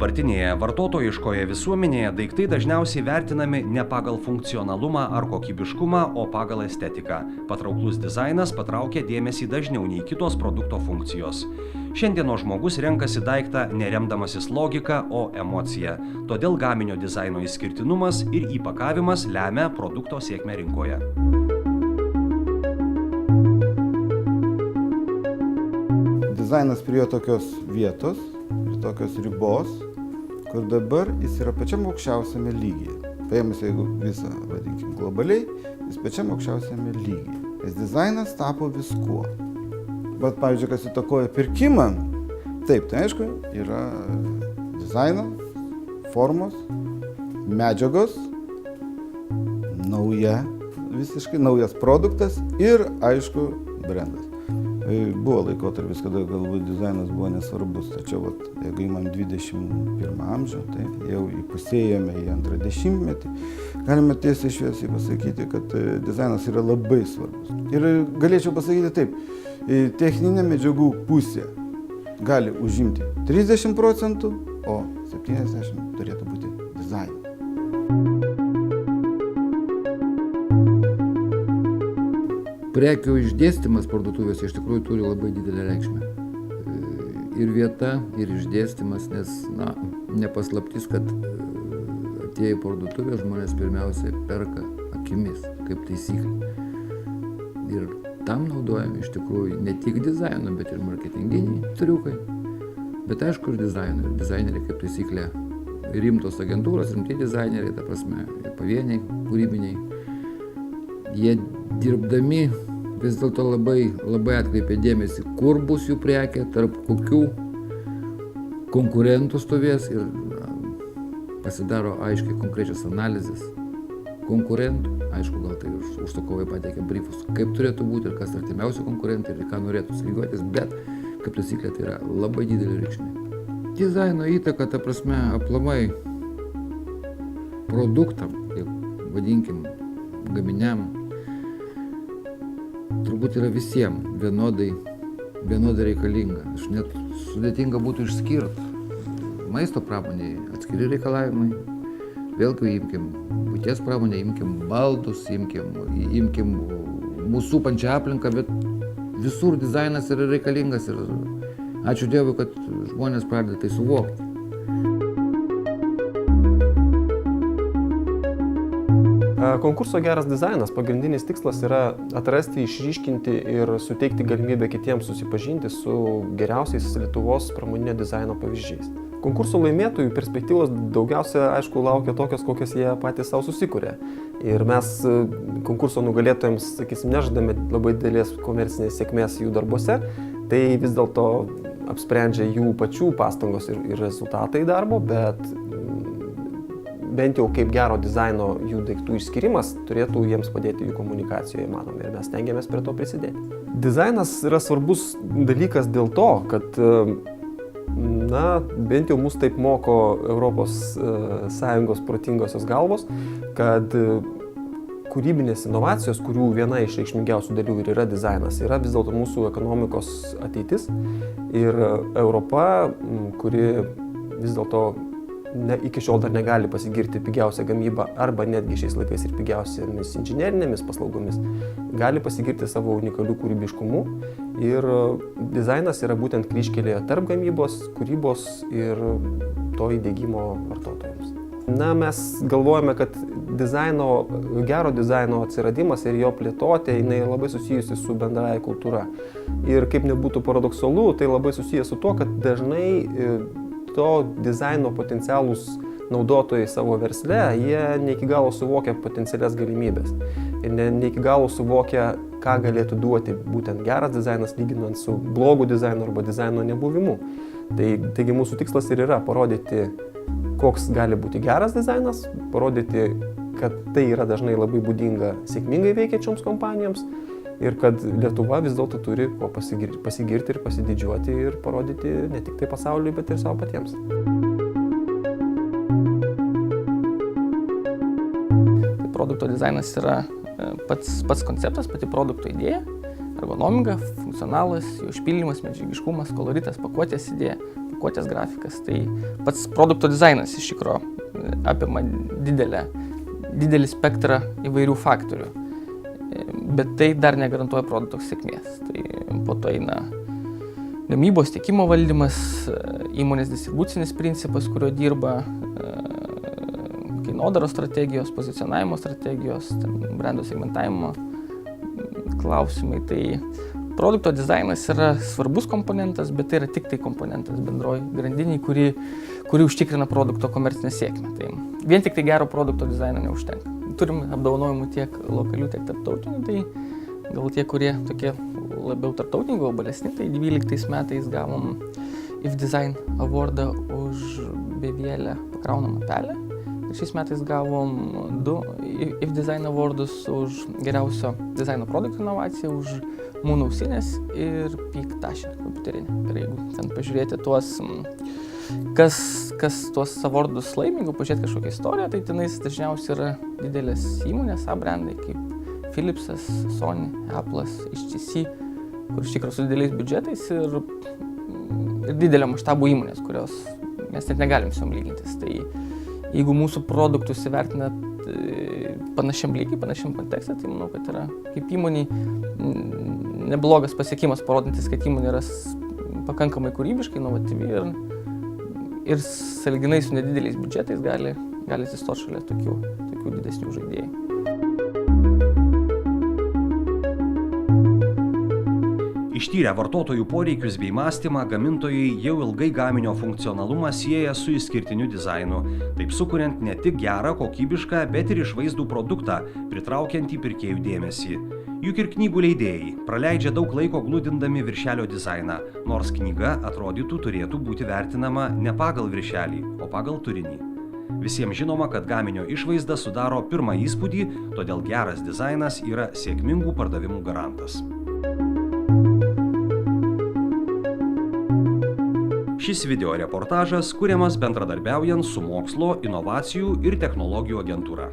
Dabartinėje vartotojiškoje visuomenėje daiktai dažniausiai vertinami ne pagal funkcionalumą ar kokybiškumą, o pagal estetiką. Patrauklus dizainas patraukia dėmesį dažniau nei kitos produkto funkcijos. Šiandienos žmogus renkasi daiktą neremdamasis logika, o emocija. Todėl gaminio dizaino išskirtinumas ir įpakavimas lemia produkto sėkmę rinkoje. Dizainas prie tokios vietos ir tokios ribos, kur dabar jis yra pačiam aukščiausiame lygyje. Paėmus, jeigu visą, vadinkim, globaliai, jis pačiam aukščiausiame lygyje. Nes dizainas tapo viskuo. Bet, pavyzdžiui, kas įtakoja pirkimą, taip, tai aišku, yra dizainas, formos, medžiagos, visiškai naujas produktas ir, aišku, brandas. Buvo laikotarpis, kada galbūt dizainas buvo nesvarbus, tačiau jeigu įmam 21 amžių, tai jau įpusėjame į antrą dešimtmetį, galime tiesiai šviesiai pasakyti, kad dizainas yra labai svarbus. Ir galėčiau pasakyti taip, techninė medžiagų pusė gali užimti 30%, o 70% turėtų būti dizainas. Prekių išdėstymas parduotuvėse iš tikrųjų turi labai didelę reikšmę. Ir vieta, ir išdėstymas, nes, nepaslaptis, kad atėję į parduotuvę žmonės pirmiausiai perka akimis, kaip taisyklė. Ir tam naudojami iš tikrųjų ne tik dizaino, bet ir marketinginiai triukai. Bet aišku, ir dizaino. Ir dizaineriai, kaip taisyklė, rimtos agentūros, rimti dizaineriai, ta prasme, pavieniai, kūrybiniai. Jie dirbdami vis dėlto labai atkreipia dėmesį, kur bus jų prekė, tarp kokių konkurentų stovės ir pasidaro aiškiai konkrečias analizės konkurentų. Aišku, gal tai užsakovai pateikia briefus, kaip turėtų būti ir kas artimiausi konkurentai ir ką norėtų lygiuotis, bet, kaip taisyklė, tai yra labai didelė reikšmė. Dizaino įtaka, ta prasme, aplamai produktam, vadinkim, gaminiam, turbūt yra visiems vienodai reikalinga. Aš net sudėtinga būtų išskirti. Maisto pramonėje atskiri reikalavimai. Vėlgi imkim buities pramonę, imkim baldus, imkim mūsų supančią aplinką, bet visur dizainas yra reikalingas ir ačiū Dievui, kad žmonės pradeda tai suvokti. Konkurso geras dizainas pagrindinis tikslas yra atrasti, išryškinti ir suteikti galimybę kitiems susipažinti su geriausiais Lietuvos pramoninio dizaino pavyzdžiais. Konkurso laimėtojų perspektyvos daugiausia, aišku, laukia tokios, kokias jie patys savo susikuria. Ir mes konkurso nugalėtojams, sakysim, nežadame labai didelės komercinės sėkmės jų darbuose, tai vis dėlto apsprendžia jų pačių pastangos ir rezultatai darbo, bet bent jau kaip gero dizaino jų daiktų išskirimas turėtų jiems padėti jų komunikacijoje, manome, ir mes stengiamės prie to prisidėti. Dizainas yra svarbus dalykas dėl to, kad bent jau mus taip moko Europos Sąjungos protingosios galvos, kad kūrybinės inovacijos, kurių viena iš reikšmingiausių dalių ir yra dizainas, yra vis dėlto mūsų ekonomikos ateitis. Ir Europa, kuri vis dėlto iki šiol dar negali pasigirti pigiausią gamybą arba netgi šiais laikais ir pigiausiamis inžinerinėmis paslaugomis, gali pasigirti savo unikalių kūrybiškumu ir dizainas yra būtent kryžkelėje tarp gamybos, kūrybos ir to įdiegimo vartotojams. Mes galvojame, kad gero dizaino atsiradimas ir jo plėtotė, jinai labai susijusi su bendraja kultūra. Ir kaip nebūtų paradoksalu, tai labai susijęs su tuo, kad dažnai to dizaino potencialūs naudotojai savo versle, jie ne iki galo suvokia potencialias galimybės. Ir ne iki galo suvokia, ką galėtų duoti būtent geras dizainas, lyginant su blogu dizainu arba dizaino nebuvimu. Taigi mūsų tikslas ir yra parodyti, koks gali būti geras dizainas, parodyti, kad tai yra dažnai labai būdinga sėkmingai veikiančioms kompanijoms ir kad Lietuva vis dėlto turi kuo pasigirti ir pasididžiuoti ir parodyti ne tik tai pasauliui, bet ir savo patiems. Produkto dizainas yra pats konceptas, pati produkto idėja. ergonomika, funkcionalas, jo išpildymas, medžiagiškumas, koloritas, pakuotės idėja, pakuotės grafikas. Tai pats produkto dizainas iš tikrųjų apima didelį spektrą įvairių faktorių. Bet tai dar negarantuoja produkto sėkmės. Tai po to eina gamybos, tiekimo valdymas, įmonės distribucinis principas, kurio dirba, kainodaros strategijos, pozicionavimo strategijos, brendo segmentavimo klausimai. Tai produkto dizainas yra svarbus komponentas, bet tai yra tik tai komponentas bendroji grandiniai, kuri užtikrina produkto komercinę sėkmę. Tai vien tik tai gero produkto dizaino neužtenka. Turim apdovanojimų tiek lokalių, tiek tarptautinių, tai gal tie, kurie tokie labiau tarptautiniai, globalesni, tai 12 metais gavom IF Design Awardą už bevielę pakraunamą pelę. Ir šiais metais gavom 2 IF Design Awardus už geriausio dizaino produktų inovaciją, už Moon ausinės ir Peak tašę kompiuterinę. Ir jeigu ten pažiūrėti tuos, kas tuos awardus laimi, jeigu pažiūrėti kažkokią istoriją, tai tenais dažniausiai yra didelės įmonės, brandai kaip Philipsas, Sony, Apple'as, HTC, kur iš tikrųjų su dideliais biudžetais ir didelio maštabo įmonės, kurios mes net negalim su jom lygintis. Tai jeigu mūsų produktus įvertina panašiam lygiai, panašiam kontekste, tai manau, kad yra kaip įmoniai neblogas pasiekimas, parodantis, kad įmonė yra pakankamai kūrybiškai, inovatyvi ir sąlyginai su nedideliais biudžetais gali atsistoti šalia tokių didesnių žaidėjų. Ištyrę vartotojų poreikius bei mąstymą, gamintojai jau ilgai gaminio funkcionalumą sieja su išskirtiniu dizainu, taip sukuriant ne tik gerą, kokybišką, bet ir išvaizdų produktą, pritraukiantį pirkėjų dėmesį. Juk ir knygų leidėjai praleidžia daug laiko gludindami viršelio dizainą, nors knyga atrodytų turėtų būti vertinama ne pagal viršelį, o pagal turinį. Visiems žinoma, kad gaminio išvaizda sudaro pirmą įspūdį, todėl geras dizainas yra sėkmingų pardavimų garantas. Šis video reportažas kuriamas bendradarbiaujant su Mokslo, inovacijų ir technologijų agentūra.